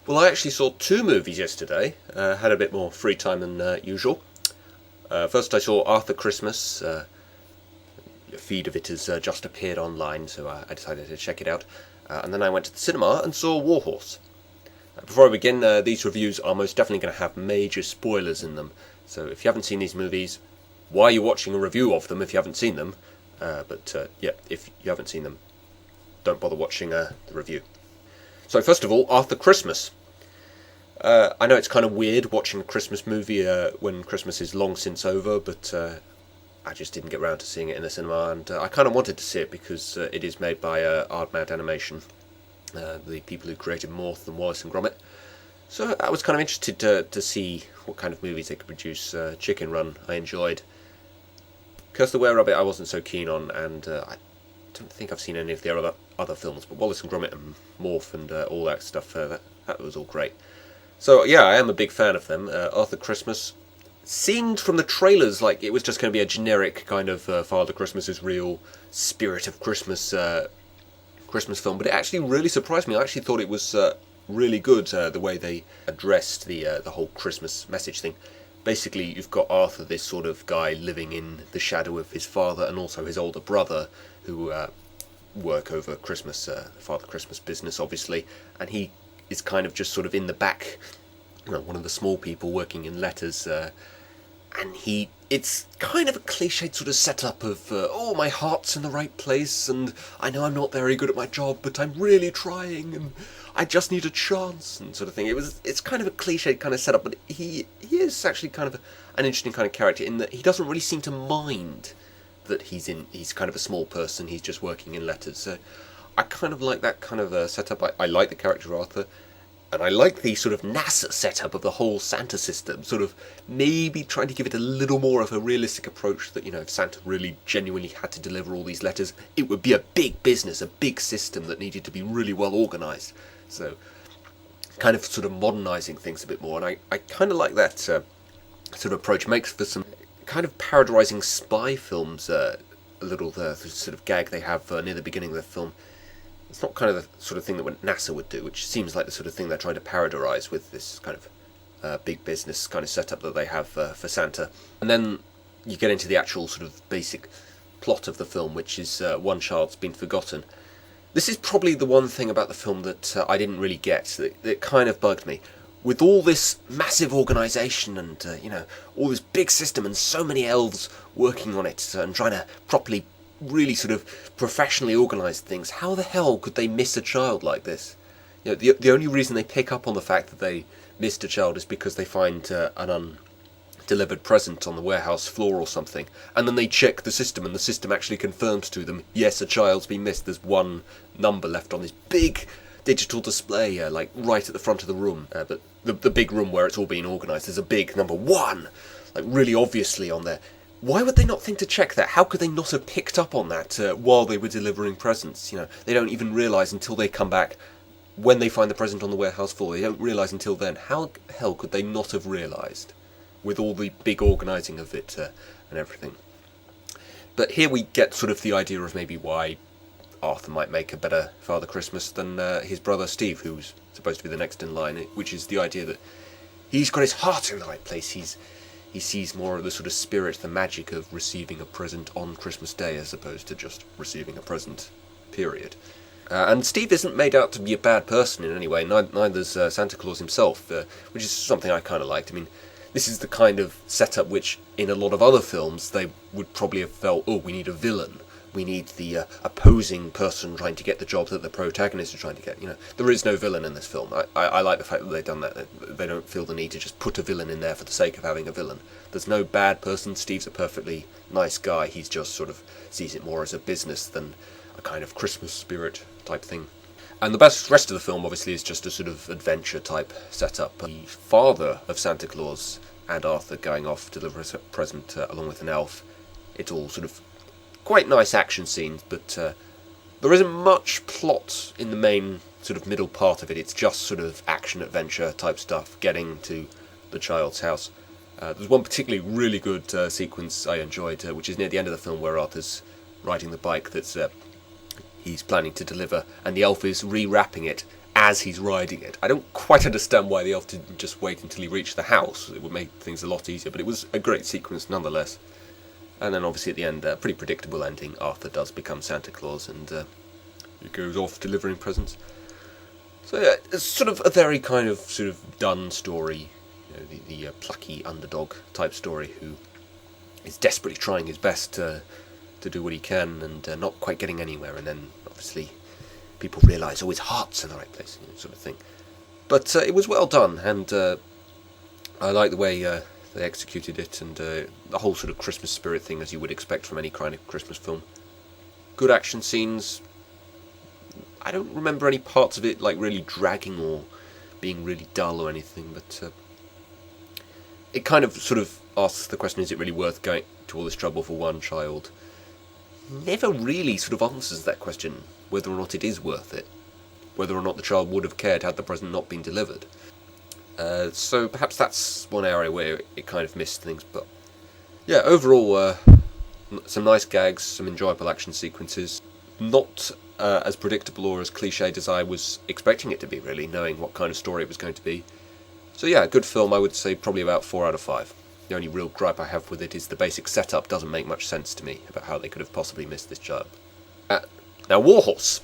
Well, I actually saw two movies yesterday. Had a bit more free time than usual. First, I saw Arthur Christmas. A feed of it has just appeared online, so I decided to check it out. And then I went to the cinema and saw Warhorse. Before I begin, these reviews are most definitely going to have major spoilers in them. So if you haven't seen these movies, why are you watching a review of them if you haven't seen them? Yeah, if you haven't seen them, don't bother watching the review. So first of all, Arthur Christmas. I know it's kind of weird watching a Christmas movie when Christmas is long since over, but I just didn't get round to seeing it in the cinema, and I kind of wanted to see it because it is made by Aardman Animation, the people who created Morth and Wallace and Gromit. So I was kind of interested to see what kind of movies they could produce. Chicken Run I enjoyed. Curse the Were-Rabbit I wasn't so keen on, and I don't think I've seen any of the other films, but Wallace and Gromit and Morph and all that stuff, that was all great. So yeah, I am a big fan of them. Arthur Christmas seemed from the trailers like it was just going to be a generic kind of Father Christmas is real, spirit of Christmas Christmas film, but it actually really surprised me. I actually thought it was really good, the way they addressed the whole Christmas message thing. Basically, you've got Arthur, this sort of guy living in the shadow of his father and also his older brother, who work over Christmas, Father Christmas business, obviously, and he is kind of just sort of in the back, one of the small people working in letters, and it's kind of a cliched sort of setup of, my heart's in the right place, and I know I'm not very good at my job, but I'm really trying, and I just need a chance, and sort of thing. It's kind of a cliched kind of setup, but he is actually kind of an interesting kind of character in that he doesn't really seem to mind that he's kind of a small person, he's just working in letters, so I kind of like that kind of setup. I like the character of Arthur, and I like the sort of NASA setup of the whole Santa system, sort of maybe trying to give it a little more of a realistic approach that, if Santa really genuinely had to deliver all these letters, it would be a big business, a big system that needed to be really well organised. So, kind of sort of modernising things a bit more, and I kind of like that sort of approach. Makes for some kind of parodiising spy films, a little the sort of gag they have near the beginning of the film. It's not kind of the sort of thing that NASA would do, which seems like the sort of thing they're trying to parodize with this kind of big business kind of setup that they have for Santa. And then you get into the actual sort of basic plot of the film, which is one child's been forgotten. This is probably the one thing about the film that I didn't really get, that kind of bugged me. With all this massive organisation and, all this big system and so many elves working on it and trying to properly really sort of professionally organised things, how the hell could they miss a child like this? The only reason they pick up on the fact that they missed a child is because they find an undelivered present on the warehouse floor or something, and then they check the system, and the system actually confirms to them, yes, a child's been missed, there's one number left on this big digital display, right at the front of the room, but the big room where it's all being organised, there's a big number 1, really obviously on there. Why would they not think to check that? How could they not have picked up on that while they were delivering presents? They don't even realise until they come back when they find the present on the warehouse floor. They don't realise until then. How the hell could they not have realised with all the big organising of it and everything? But here we get sort of the idea of maybe why Arthur might make a better Father Christmas than his brother Steve, who's supposed to be the next in line, which is the idea that he's got his heart in the right place. He sees more of the sort of spirit, the magic of receiving a present on Christmas Day as opposed to just receiving a present, period. And Steve isn't made out to be a bad person in any way, neither's Santa Claus himself, which is something I kind of liked. I mean, this is the kind of setup which, in a lot of other films, they would probably have felt, we need a villain. We need the opposing person trying to get the job that the protagonist is trying to get. There is no villain in this film. I like the fact that they've done that. They don't feel the need to just put a villain in there for the sake of having a villain. There's no bad person. Steve's a perfectly nice guy. He's just sort of sees it more as a business than a kind of Christmas spirit type thing. And the best rest of the film, obviously, is just a sort of adventure type setup. The father of Santa Claus and Arthur going off to deliver a present along with an elf. It's all sort of quite nice action scenes, but there isn't much plot in the main sort of middle part of it. It's just sort of action-adventure type stuff, getting to the child's house. There's one particularly really good sequence I enjoyed, which is near the end of the film, where Arthur's riding the bike that's he's planning to deliver, and the elf is rewrapping it as he's riding it. I don't quite understand why the elf didn't just wait until he reached the house. It would make things a lot easier, but it was a great sequence nonetheless. And then obviously at the end, pretty predictable ending. Arthur does become Santa Claus and he goes off delivering presents. So yeah, it's sort of a very kind of sort of done story, the plucky underdog type story who is desperately trying his best to do what he can and not quite getting anywhere, and then obviously people realise, his heart's in the right place, sort of thing. But it was well done, and I like the way they executed it, and the whole sort of Christmas spirit thing, as you would expect from any kind of Christmas film. Good action scenes. I don't remember any parts of it like really dragging or being really dull or anything, but it kind of sort of asks the question, is it really worth going to all this trouble for one child? Never really sort of answers that question, whether or not it is worth it, whether or not the child would have cared had the present not been delivered. So perhaps that's one area where it kind of missed things, but yeah, overall some nice gags, some enjoyable action sequences, not as predictable or as cliched as I was expecting it to be, really, knowing what kind of story it was going to be. So yeah, good film. I would say probably about 4 out of 5. The only real gripe I have with it is the basic setup doesn't make much sense to me about how they could have possibly missed this child. Now, Warhorse.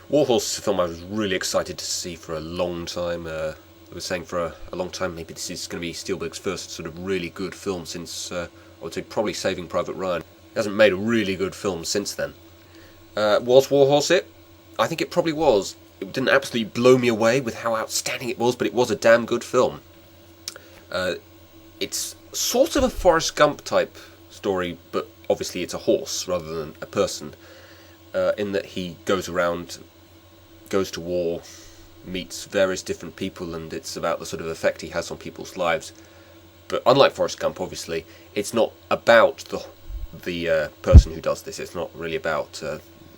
Warhorse is a film I was really excited to see for a long time. I was saying for a long time maybe this is going to be Spielberg's first sort of really good film since, I would say, probably Saving Private Ryan. He hasn't made a really good film since then. Was Warhorse it? I think it probably was. It didn't absolutely blow me away with how outstanding it was, but it was a damn good film. It's sort of a Forrest Gump type story, but obviously it's a horse rather than a person, in that he goes around, goes to war, meets various different people, and it's about the sort of effect he has on people's lives. But unlike Forrest Gump, obviously, it's not about the person who does this. It's not really about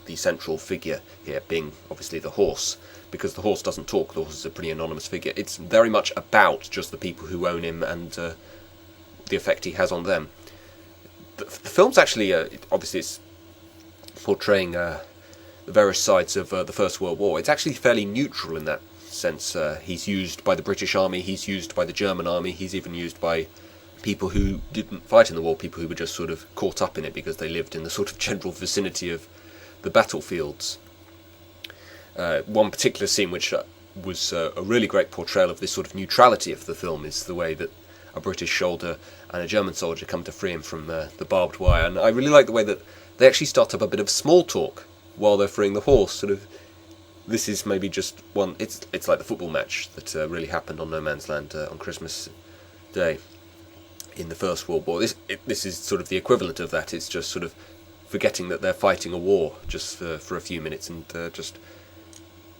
the central figure here being obviously the horse, because the horse doesn't talk. The horse is a pretty anonymous figure. It's very much about just the people who own him and the effect he has on them. The film's actually, obviously it's portraying the various sides of the First World War. It's actually fairly neutral in that sense. He's used by the British Army, he's used by the German Army, he's even used by people who didn't fight in the war, people who were just sort of caught up in it because they lived in the sort of general vicinity of the battlefields. One particular scene which was a really great portrayal of this sort of neutrality of the film is the way that a British soldier and a German soldier come to free him from the barbed wire, and I really like the way that they actually start up a bit of small talk while they're freeing the horse. Sort of, this is maybe just one. It's like the football match that really happened on No Man's Land on Christmas Day in the First World War. This is sort of the equivalent of that. It's just sort of forgetting that they're fighting a war just for a few minutes and just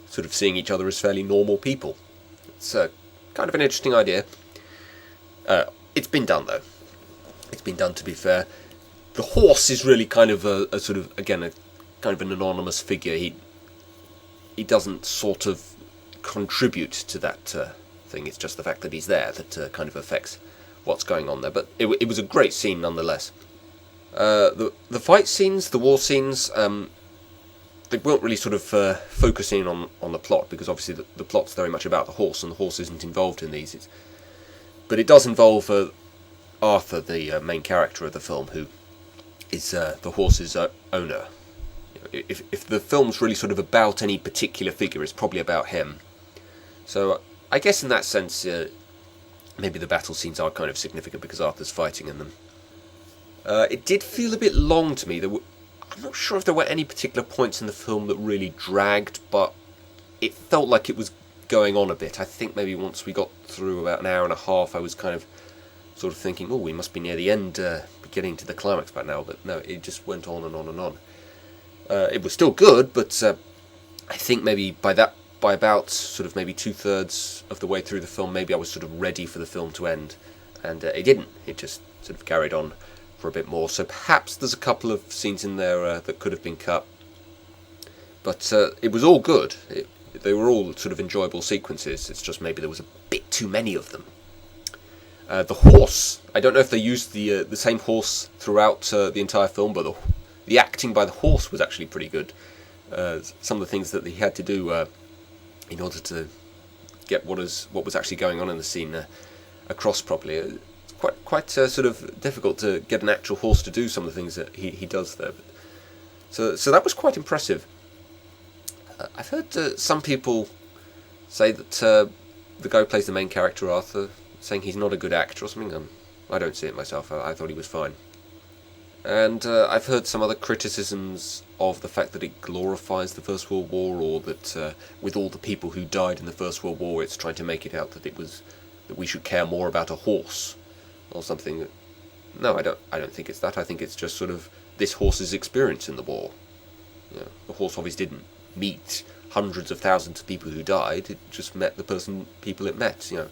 sort of seeing each other as fairly normal people. It's kind of an interesting idea. It's been done, though. It's been done, to be fair. The horse is really kind of a sort of, again, a kind of an anonymous figure. He doesn't sort of contribute to that thing. It's just the fact that he's there that kind of affects what's going on there. But it was a great scene nonetheless. The fight scenes, the war scenes, they weren't really sort of focusing on the plot, because obviously the plot's very much about the horse, and the horse isn't involved in these. But it does involve Arthur, the main character of the film, who is the horse's owner. If the film's really sort of about any particular figure, it's probably about him. So I guess in that sense, maybe the battle scenes are kind of significant because Arthur's fighting in them. It did feel a bit long to me. I'm not sure if there were any particular points in the film that really dragged, but it felt like it was going on a bit. I think maybe once we got through about an hour and a half, I was kind of sort of thinking, oh, we must be near the end, getting to the climax by now. But no, it just went on and on and on. It was still good, but I think maybe by about sort of maybe 2/3 of the way through the film, maybe I was sort of ready for the film to end, and it didn't. It just sort of carried on for a bit more. So perhaps there's a couple of scenes in there that could have been cut, but it was all good. They were all sort of enjoyable sequences. It's just maybe there was a bit too many of them. The horse, I don't know if they used the same horse throughout the entire film, but the acting by the horse was actually pretty good. Some of the things that he had to do in order to get what was actually going on in the scene across properly. It's quite sort of difficult to get an actual horse to do some of the things that he does there. So that was quite impressive. I've heard some people say that the guy who plays the main character, Arthur, saying he's not a good actor or something. I don't see it myself. I thought he was fine. And I've heard some other criticisms of the fact that it glorifies the First World War, or that with all the people who died in the First World War, it's trying to make it out that we should care more about a horse or something. No, I don't think it's that. I think it's just sort of this horse's experience in the war. You know, the horse obviously didn't meet hundreds of thousands of people who died. It just met the people it met. You know,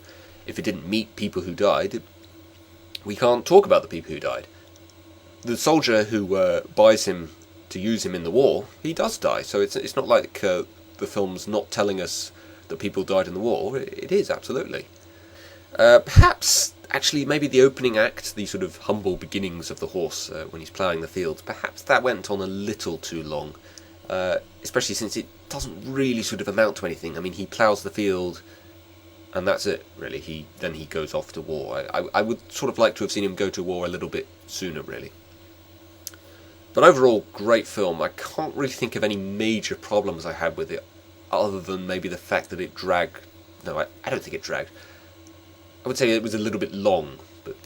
if it didn't meet people who died, we can't talk about the people who died. The soldier who buys him to use him in the war, he does die. So it's not like the film's not telling us that people died in the war. It is, absolutely. Perhaps, actually, maybe the opening act, the sort of humble beginnings of the horse when he's ploughing the fields, perhaps that went on a little too long. Especially since it doesn't really sort of amount to anything. I mean, he ploughs the field, and that's it, really. Then he goes off to war. I would sort of like to have seen him go to war a little bit sooner, really. But overall, great film. I can't really think of any major problems I had with it, other than maybe the fact that it dragged. No, I don't think it dragged. I would say it was a little bit long, but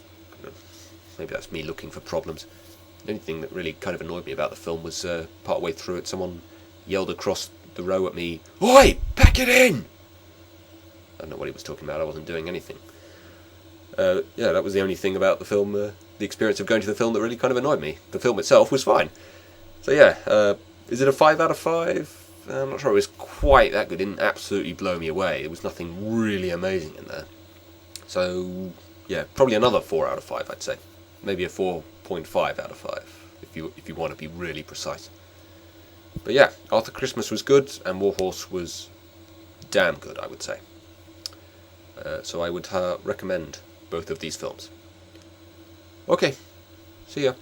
maybe that's me looking for problems. The only thing that really kind of annoyed me about the film was part way through it, someone yelled across the row at me, "Oi, pack it in!" I don't know what he was talking about. I wasn't doing anything. Yeah, that was the only thing about the film, the experience of going to the film, that really kind of annoyed me. The film itself was fine. So yeah, is it a 5 out of 5? I'm not sure it was quite that good. It didn't absolutely blow me away. There was nothing really amazing in there. So yeah, probably another 4 out of 5, I'd say. Maybe a 4.5 out of 5, if you want to be really precise. But yeah, Arthur Christmas was good, and Warhorse was damn good, I would say. So I would recommend both of these films. Okay, see ya.